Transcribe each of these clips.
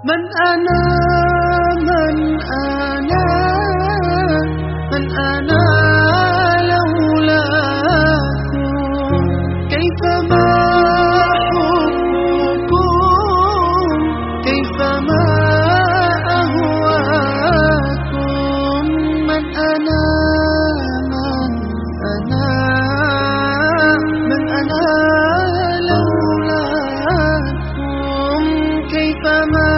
من أنا من أنا من أنا لولاكم كيفما حبكم كيفما أهواكم من أنا من أنا من أنا لولاكم كيفما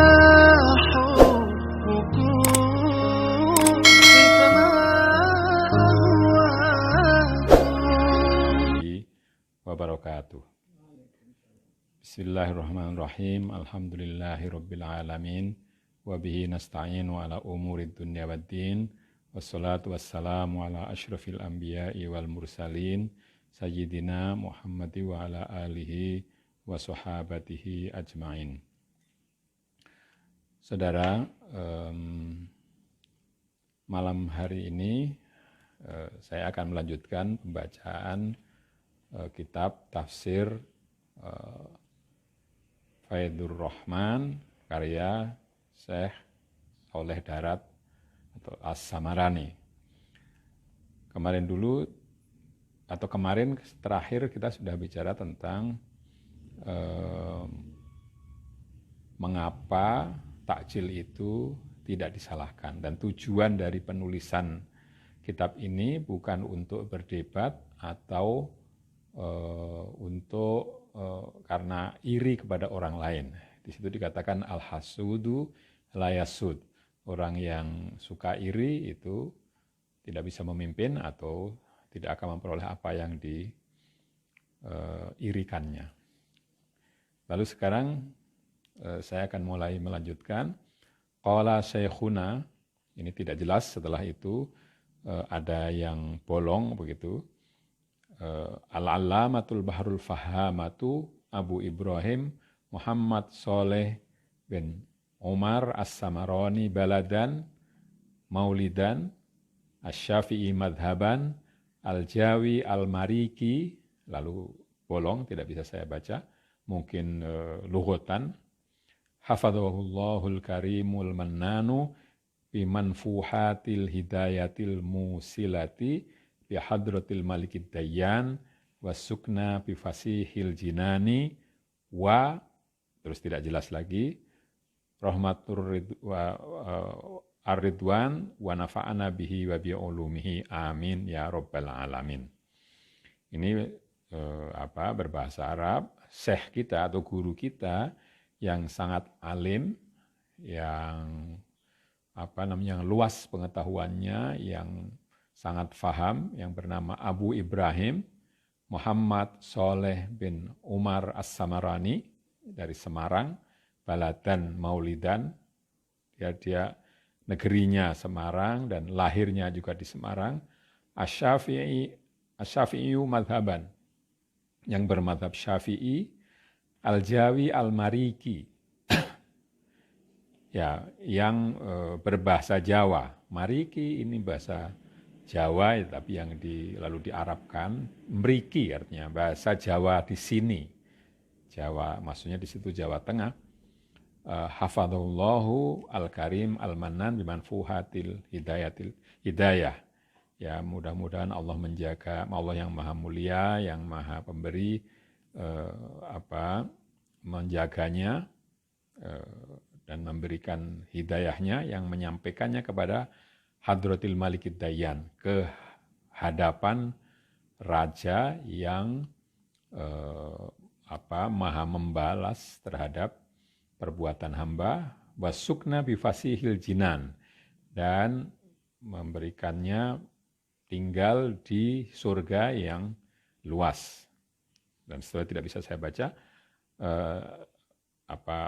wabarakatuh. Bismillahirrahmanirrahim. Alhamdulillahirabbil alamin wa bihi nasta'in wa ala umurid dunya waddin. Wassalatu wassalamu ala asyrafil anbiya'i wal mursalin sayyidina Muhammad wa ala alihi wa sahabatihi ajmain. Saudara, malam hari ini saya akan melanjutkan pembacaan kitab tafsir Faidur Rahman karya Syekh Saleh Darat atau As-Samarani. Kemarin terakhir kita sudah bicara tentang mengapa takjil itu tidak disalahkan, dan tujuan dari penulisan kitab ini bukan untuk berdebat atau karena iri kepada orang lain. Di situ dikatakan al-hasudu la yasud. Orang yang suka iri itu tidak bisa memimpin atau tidak akan memperoleh apa yang diirikannya. Lalu sekarang saya akan mulai melanjutkan. Qala syekhuna, ini tidak jelas, setelah itu ada yang bolong begitu. Al-Allamatul Bahrul Fahamatu Abu Ibrahim Muhammad Saleh bin Umar As-Samarani Baladan Maulidan Asy-Syafi'i Madhaban Al-Jawi Al-Mariki, lalu bolong, tidak bisa saya baca, mungkin lughatan. Hafadhahullahul karimul mannanu bimanfuhatil hidayatil musilati bihadratil malikid dayyan wasukna bifasihil jinani wa, terus tidak jelas lagi, rahmatur ar-ridwan wa nafa'ana bihi wa bi'ulumihi amin ya rabbal alamin. Ini berbahasa Arab. Syekh kita atau guru kita yang sangat alim, yang luas pengetahuannya, yang sangat faham, yang bernama Abu Ibrahim Muhammad Saleh bin Umar As-Samarani dari Semarang, Baladan Maulidan, dia negerinya Semarang dan lahirnya juga di Semarang. Asy-Syafi'i madhaban, yang bermadhab Syafi'i. Al-Jawi Al-Mariki, ya, yang berbahasa Jawa. Mariki ini bahasa Jawa, tapi yang lalu diarabkan. Mriki artinya bahasa Jawa di sini. Jawa, maksudnya di situ Jawa Tengah. Hafadhullahu al-karim al-mannan bimanfuhatil hidayah. Ya, mudah-mudahan Allah menjaga, Allah yang maha mulia, yang maha pemberi, menjaganya dan memberikan hidayahnya, yang menyampaikannya kepada Hadratil Malikid Dayyan, ke hadapan raja yang maha membalas terhadap perbuatan hamba, wasukna bifasihil jinan, dan memberikannya tinggal di surga yang luas. Dan setelah tidak bisa saya baca,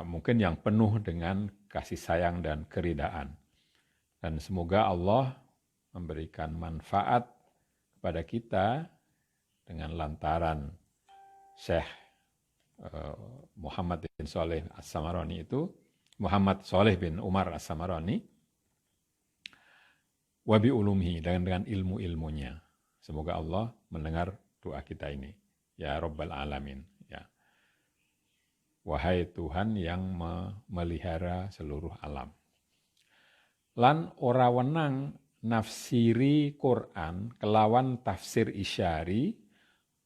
mungkin yang penuh dengan kasih sayang dan keridaan. Dan semoga Allah memberikan manfaat kepada kita dengan lantaran Syekh Muhammad bin Saleh As-Samarani itu, Muhammad Saleh bin Umar As-Samarani, wabi ulumhi, dengan ilmu-ilmunya. Semoga Allah mendengar doa kita ini. Ya Rabbal Alamin. Ya. wahai Tuhan yang memelihara seluruh alam. Lan ora wenang nafsiri Quran kelawan tafsir isyari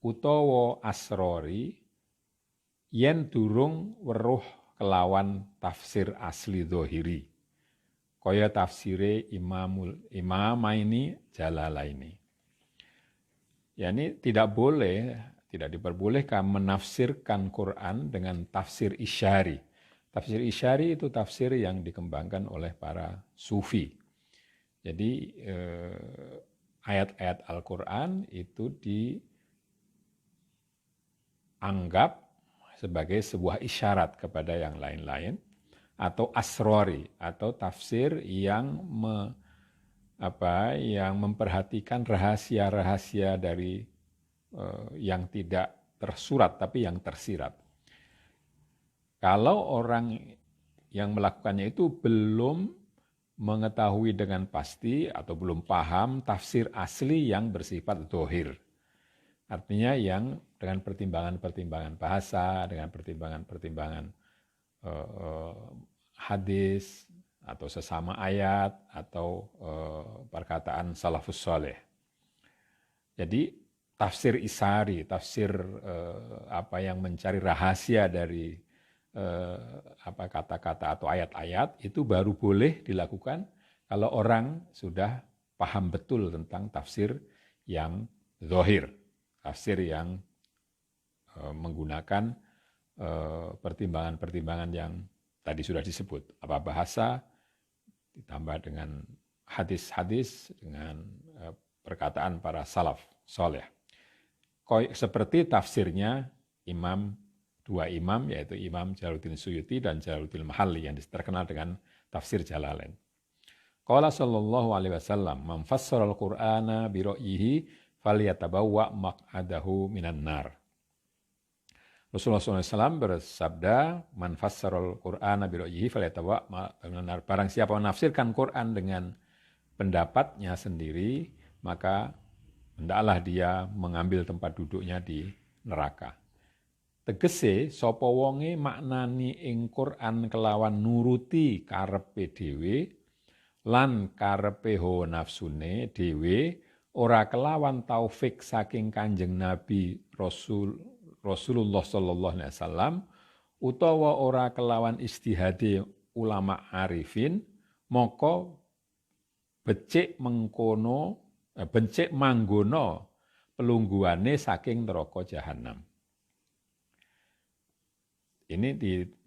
utawa asrori yen durung weruh kelawan tafsir asli zahiri. Kaya tafsire Imamaini Jalalaini. Yani tidak diperbolehkan menafsirkan Quran dengan tafsir isyari. Tafsir isyari itu tafsir yang dikembangkan oleh para sufi. Jadi ayat-ayat Al-Quran itu dianggap sebagai sebuah isyarat kepada yang lain-lain, atau asrori, atau tafsir yang memperhatikan rahasia-rahasia dari yang tidak tersurat tapi yang tersirat. Kalau orang yang melakukannya itu belum mengetahui dengan pasti atau belum paham tafsir asli yang bersifat zahir. Artinya yang dengan pertimbangan-pertimbangan bahasa, dengan pertimbangan-pertimbangan hadis atau sesama ayat atau perkataan salafus saleh. Jadi tafsir isari, tafsir yang mencari rahasia dari kata-kata atau ayat-ayat itu baru boleh dilakukan kalau orang sudah paham betul tentang tafsir yang zahir, tafsir yang menggunakan pertimbangan-pertimbangan yang tadi sudah disebut, bahasa ditambah dengan hadis-hadis, dengan perkataan para salaf soleh. Seperti tafsirnya dua imam, yaitu Imam Jalaluddin Suyuti dan Jalaluddin Mahalli yang terkenal dengan tafsir Jalalain. Qala sallallahu alaihi wasallam, man fassara al-Qur'ana bi ra'yihi falyatabawwa maq'adahu minan nar. Rasulullah SAW bersabda, man fassarul Qur'ana bi ra'yihi falyatabawwa maq'adahu minan nar. Barang siapa menafsirkan Quran dengan pendapatnya sendiri, maka hendaklah dia mengambil tempat duduknya di neraka. Tegese sapa wonge maknani ing Quran kelawan nuruti karepe dhewe lan karepe hawa nafsune dhewe, ora kelawan taufik saking Kanjeng Nabi Rasulullah sallallahu alaihi wasallam, utawa ora kelawan istihade ulama arifin, maka becik manggono pelungguane saking neraka jahanam. Ini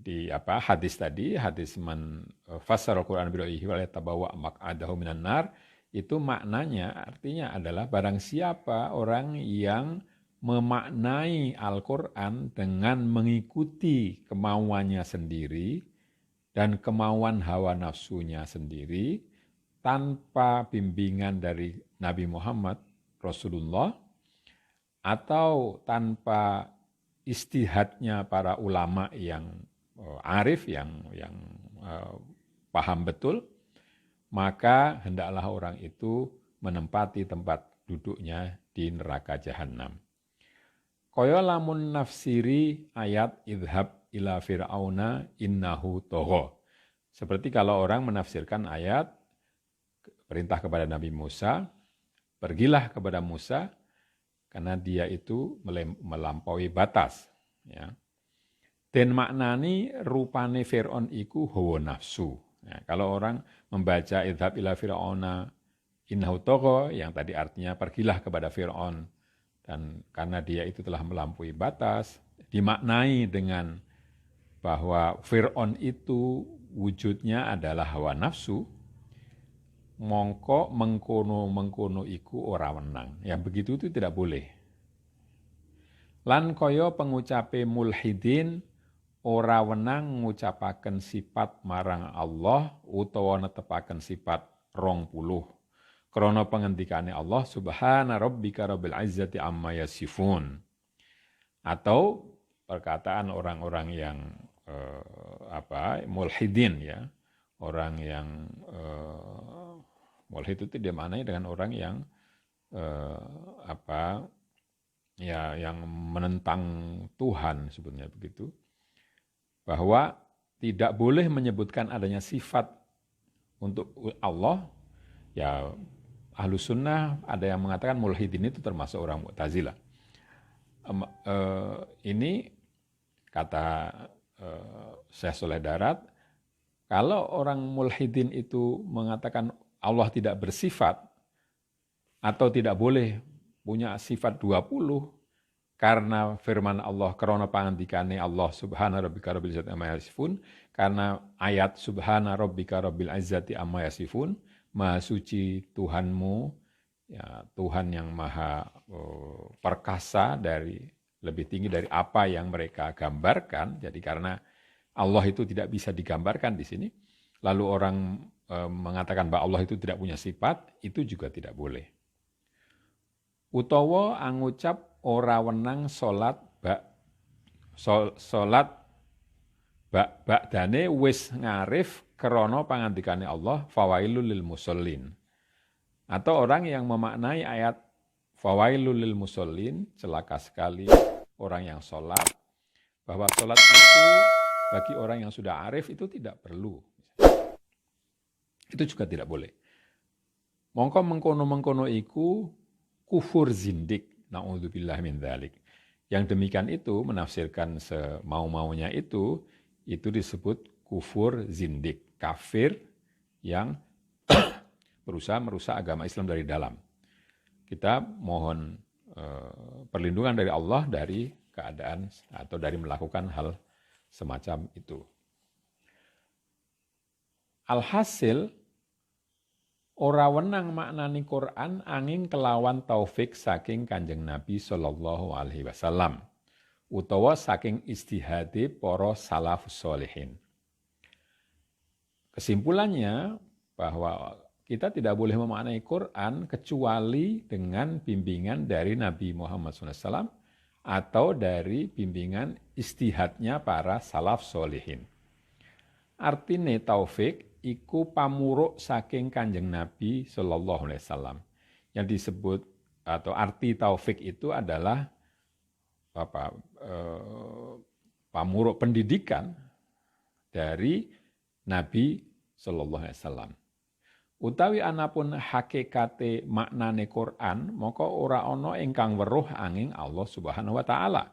di hadis tadi, hadis man fassara Al-Qur'an bi ra'yihi wa yatabawwa maq'adahu minan nar, itu maknanya artinya adalah barang siapa orang yang memaknai Al-Qur'an dengan mengikuti kemauannya sendiri dan kemauan hawa nafsunya sendiri tanpa bimbingan dari Nabi Muhammad Rasulullah atau tanpa istihadnya para ulama yang arif, yang paham betul, maka hendaklah orang itu menempati tempat duduknya di neraka jahanam. Kaya lamun nafsiri ayat idhab ila fir'auna innahu tagha. Seperti kalau orang menafsirkan ayat perintah kepada Nabi Musa, pergilah kepada Musa, karena dia itu melampaui batas. Ya. Dan maknani rupane Fir'aun iku hawa nafsu. Ya, kalau orang membaca idhab ila fir'auna innahu tagha, yang tadi artinya pergilah kepada Fir'aun, dan karena dia itu telah melampaui batas, dimaknai dengan bahwa Fir'aun itu wujudnya adalah hawa nafsu, mongko mengkono iku ora wenang. Yang begitu itu tidak boleh. Lan kaya pengucape mulhidin ora wenang ngucapaken sifat marang Allah utawa netepaken sifat 20. Krana pengendikane Allah subhana rabbika rabbil izzati amma yasifun. Atau perkataan orang-orang yang mulhidin, ya. Orang yang mulhid itu dimaknai dengan orang yang yang menentang Tuhan, sebetulnya begitu. bahwa tidak boleh menyebutkan adanya sifat untuk Allah. Ya, Ahlus Sunnah ada yang mengatakan mulhidin itu termasuk orang Mu'tazilah. Ini kata Syekh Soleh Darat, kalau orang mulhidin itu mengatakan Allah tidak bersifat atau tidak boleh punya sifat 20 karena firman Allah karena pangandikane Allah subhana rabbika rabbil izzati amma yasifun, karena ayat subhana rabbika rabbil izzati amma yasifun, maha suci Tuhanmu, ya, Tuhan yang maha perkasa, dari lebih tinggi dari apa yang mereka gambarkan. Jadi karena Allah itu tidak bisa digambarkan di sini, lalu orang mengatakan bahwa Allah itu tidak punya sifat, itu juga tidak boleh. Utawa angucap ora wenang salat ba'dane wis ngarif krana pangandikane Allah fawailul lil musallin. Atau orang yang memaknai ayat fawailul lil musallin, celaka sekali orang yang salat, bahwa salat itu bagi orang yang sudah arif itu tidak perlu. Itu juga tidak boleh. Mongko mengkono-mengkono iku kufur zindik, na'udzubillah min dzalik. Yang demikian itu menafsirkan semau-maunya itu disebut kufur zindik, kafir yang berusaha merusak agama Islam dari dalam. Kita mohon perlindungan dari Allah dari keadaan atau dari melakukan hal semacam itu. Alhasil, ora wenang maknani Quran angin kelawan taufik saking Kanjeng Nabi sallallahu alaihi wasallam utawa saking istihadi para salafus sholihin. Kesimpulannya bahwa kita tidak boleh memaknai Quran kecuali dengan bimbingan dari Nabi Muhammad SAW atau dari bimbingan istihadnya para salaf sholihin. Artine taufik iku pamuruk saking Kanjeng Nabi sallallahu alaihi wasallam. Yang disebut atau arti taufik itu adalah pamuruk pendidikan dari Nabi sallallahu alaihi wasallam. Utawi anapun hakikate maknane Quran, maka ora ana ingkang weruh angin Allah Subhanahu wa taala.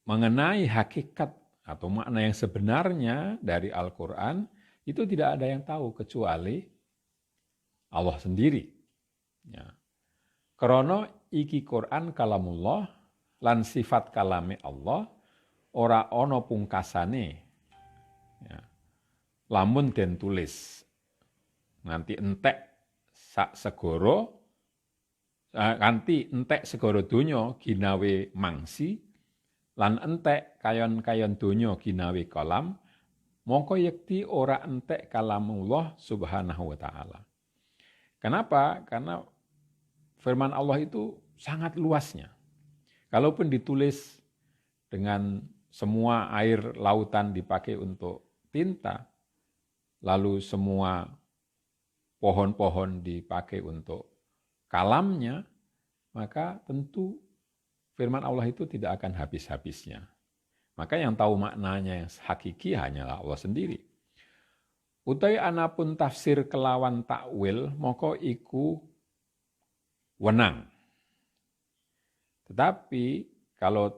Mengenai hakikat atau makna yang sebenarnya dari Al-Quran, itu tidak ada yang tahu kecuali Allah sendiri. Ya. Karena iki Quran kalamullah, lan sifat kalame Allah, ora ono pungkasane. Ya. Lamun den tulis, nganti entek sak segoro, nganti entek segoro donya ginawe mangsi, lan entek kayon-kayon donya ginawe kolam, mongko yekti ora entek kalamullah subhanahu wa ta'ala. Kenapa? Karena firman Allah itu sangat luasnya. Kalaupun ditulis dengan semua air lautan dipakai untuk tinta, lalu semua pohon-pohon dipakai untuk kalamnya, maka tentu firman Allah itu tidak akan habis-habisnya. Maka yang tahu maknanya yang hakiki hanyalah Allah sendiri. Utai anapun tafsir kelawan takwil, maka iku wenang. Tetapi kalau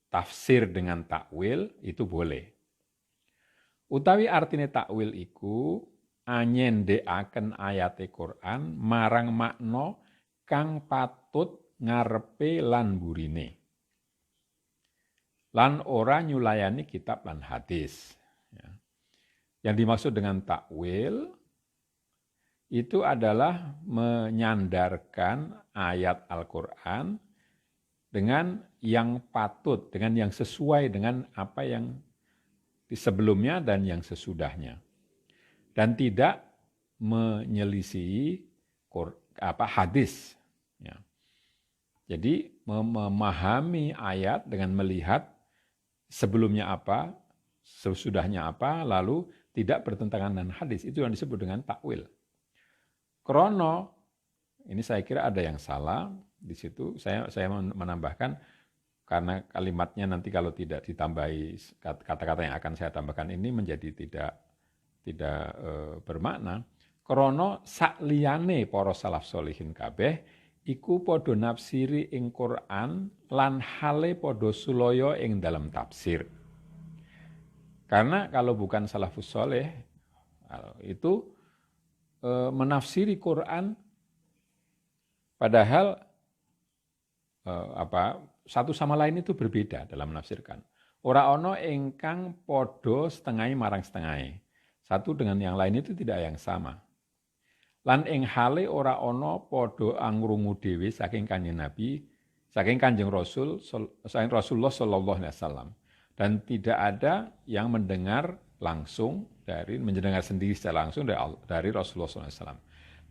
tafsir dengan takwil itu boleh. Utawi artine takwil iku anyendekaken ayate Quran marang makna kang patut ngarepe lan burine. Lan ora nyulayani kitab lan hadis. Ya. Yang dimaksud dengan takwil itu adalah menyandarkan ayat Al-Quran dengan yang patut, dengan yang sesuai dengan apa yang di sebelumnya dan yang sesudahnya. Dan tidak menyelisihi hadis. Ya. Jadi memahami ayat dengan melihat sebelumnya apa, sesudahnya apa, lalu tidak bertentangan dengan hadis. Itu yang disebut dengan takwil. Krono, ini saya kira ada yang salah di situ. Saya menambahkan karena kalimatnya nanti kalau tidak ditambahi kata-kata yang akan saya tambahkan ini menjadi tidak bermakna. Krana sakliyane para salaf sholihin kabeh iku padha nafsiri ing Quran lan hale padha sulaya ing dalam tafsir. Karena kalau bukan salafus sholeh itu menafsiri Quran padahal satu sama lain itu berbeda dalam menafsirkan. Ora ono ingkang padha setengahé marang setengahé. Satu dengan yang lain itu tidak yang sama. Lan ing hale ora ono padha angrungu dhewe saking Kanjeng Nabi, saking Kanjeng Rasul, saking Rasulullah sallallahu alaihi wasallam. Dan tidak ada yang mendengar mendengar sendiri secara langsung dari Rasulullah sallallahu alaihi wasallam.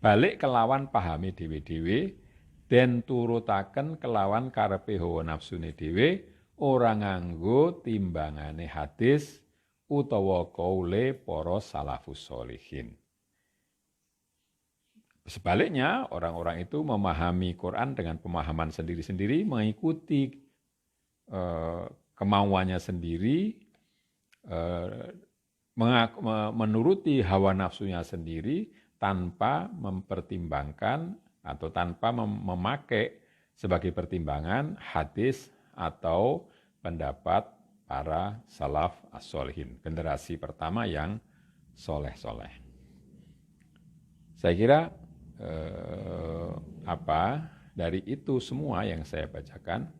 Balik kelawan pahami dhewe-dhewe den turutaken kelawan karepe hawa nafsune dhewe ora nganggo timbangane hadis utawa kaule para salafus sholihin. Sebaliknya, orang-orang itu memahami Quran dengan pemahaman sendiri-sendiri, mengikuti kemauannya sendiri, menuruti hawa nafsunya sendiri tanpa mempertimbangkan atau tanpa memakai sebagai pertimbangan hadis atau pendapat para salaf as-sholihin, generasi pertama yang soleh-soleh. Saya kira dari itu semua yang saya bacakan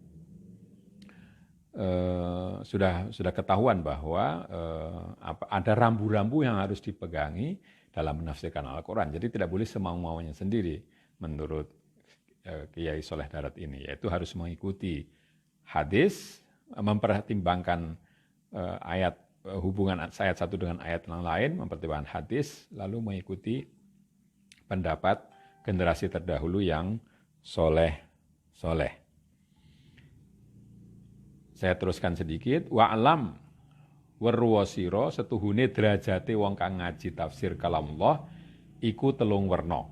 sudah ketahuan bahwa ada rambu-rambu yang harus dipegangi dalam menafsirkan Al-Quran. Jadi tidak boleh semau-maunya sendiri menurut Kiai Soleh Darat ini, yaitu harus mengikuti hadis, mempertimbangkan hubungan ayat satu dengan ayat yang lain, mempertimbangkan hadis, lalu mengikuti pendapat generasi terdahulu yang soleh. Saya teruskan sedikit. Wa'lam werwasira setuhune derajate wong kang ngaji tafsir kalamullah iku telung werna.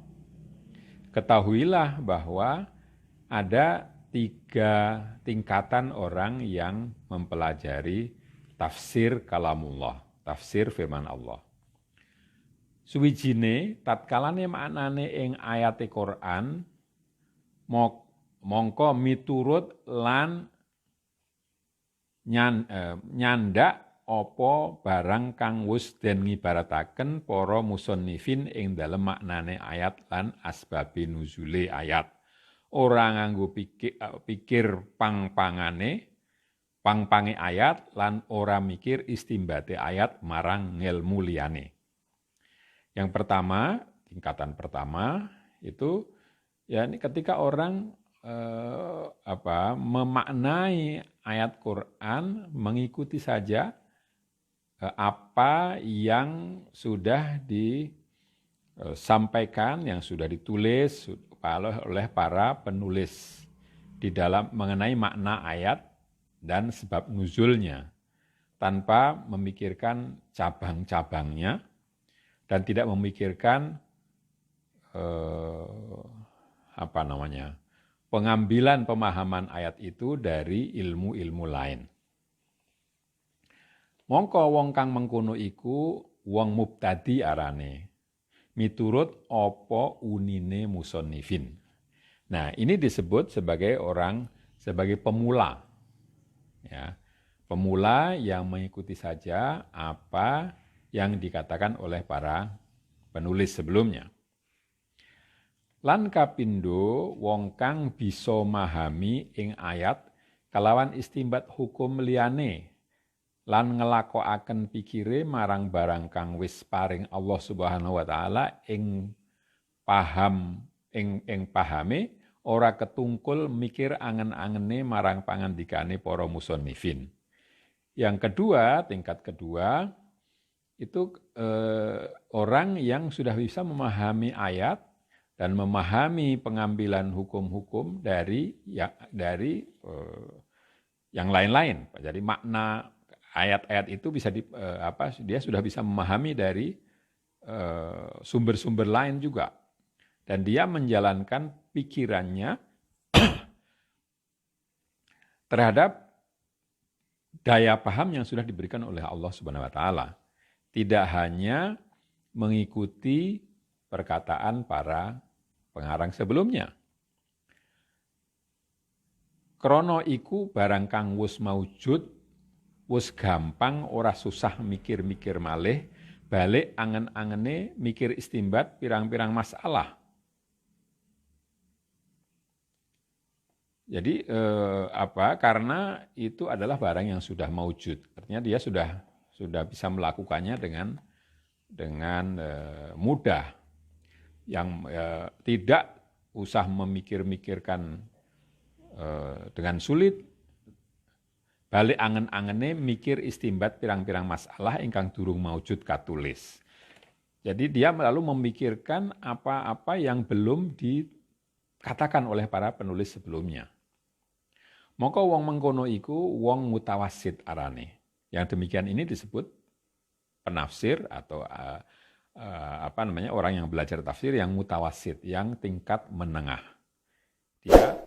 Ketahuilah bahwa ada 3 tingkatan orang yang mempelajari tafsir kalamullah, tafsir firman Allah. Suwijine tatkalane maknane ing ayate Quran mongko miturut lan nyandak apa barang kang wis den ngibarataken para musannifin ing dalem maknane ayat lan asbabe nuzule ayat. Ora nganggo pikir pangpange ayat lan ora mikir istimbate ayat marang ngilmu liyane. Yang pertama, tingkatan pertama itu ya ini ketika orang memaknai ayat Quran mengikuti saja apa yang sudah disampaikan, yang sudah ditulis oleh para penulis di dalam mengenai makna ayat dan sebab nuzulnya tanpa memikirkan cabang-cabangnya dan tidak memikirkan pengambilan pemahaman ayat itu dari ilmu-ilmu lain. Mongko wong kang mengkono iku wong mubtadi arane, miturut apa unine musannifin. Nah, ini disebut sebagai pemula. Ya. Pemula yang mengikuti saja apa yang dikatakan oleh para penulis sebelumnya. Lan kapindo wong kang bisa mahami ing ayat kalawan istimbat hukum liyane lan ngelakoaken pikire marang barang kang wis paring Allah Subhanahu wa taala ing pahame ora ketungkul mikir angen-angene marang pangandikane para musannifin. Yang kedua, tingkat kedua itu orang yang sudah bisa memahami ayat dan memahami pengambilan hukum-hukum dari yang lain-lain. Jadi makna ayat-ayat itu bisa dia sudah bisa memahami dari sumber-sumber lain juga. Dan dia menjalankan pikirannya terhadap daya paham yang sudah diberikan oleh Allah Subhanahu wa taala. Tidak hanya mengikuti perkataan para pengarang sebelumnya. Krono iku barang kang wus maujud, wus gampang ora susah mikir-mikir malih, balik angen-angene mikir istimbat pirang-pirang masalah. Jadi karena itu adalah barang yang sudah maujud, artinya dia sudah bisa melakukannya dengan mudah, yang tidak usah memikir-mikirkan dengan sulit. Balik angen-angene mikir istimbat pirang-pirang masalah ingkang durung maujud katulis. Jadi dia lalu memikirkan apa-apa yang belum dikatakan oleh para penulis sebelumnya. Maka wong mengkono iku wong mutawasid arane. Yang demikian ini disebut penafsir atau orang yang belajar tafsir yang mutawasid, yang tingkat menengah. Dia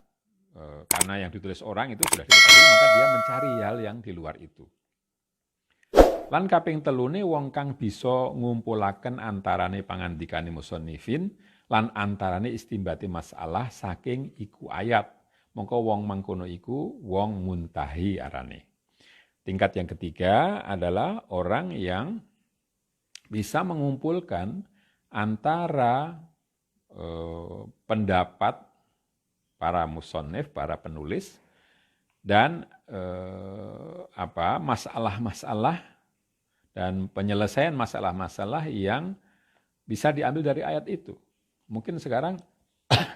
karena yang ditulis orang itu sudah diketahui, maka dia mencari hal yang di luar itu. Lan kaping telune wong kang bisa ngumpulaken antarane pangandikane musannifin lan antarane istimbati masalah saking iku ayat. Mongko wong mangkono iku wong muntahi arane. Tingkat yang ketiga adalah orang yang bisa mengumpulkan antara pendapat para musannif, para penulis, dan masalah-masalah dan penyelesaian masalah-masalah yang bisa diambil dari ayat itu. Mungkin sekarang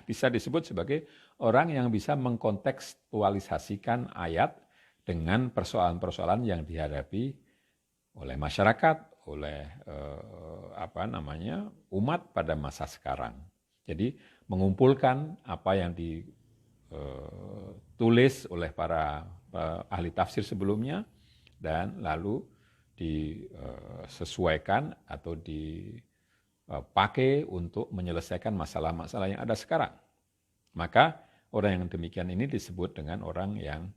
bisa disebut sebagai orang yang bisa mengkontekstualisasikan ayat dengan persoalan-persoalan yang dihadapi oleh masyarakat, oleh umat pada masa sekarang. Jadi mengumpulkan apa yang ditulis oleh para ahli tafsir sebelumnya dan lalu disesuaikan atau dipakai untuk menyelesaikan masalah-masalah yang ada sekarang. Maka orang yang demikian ini disebut dengan orang yang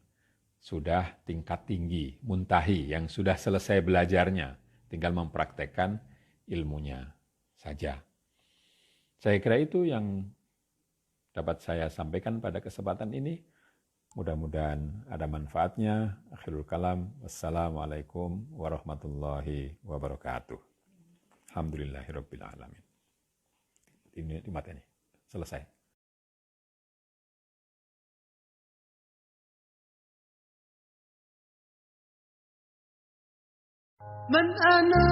sudah tingkat tinggi, muntahi, yang sudah selesai belajarnya, tinggal mempraktekkan ilmunya saja. Saya kira itu yang dapat saya sampaikan pada kesempatan ini. Mudah-mudahan ada manfaatnya. Akhirul kalam. Wassalamualaikum warahmatullahi wabarakatuh. Alhamdulillahirabbil alamin. Ini materi selesai. Man ana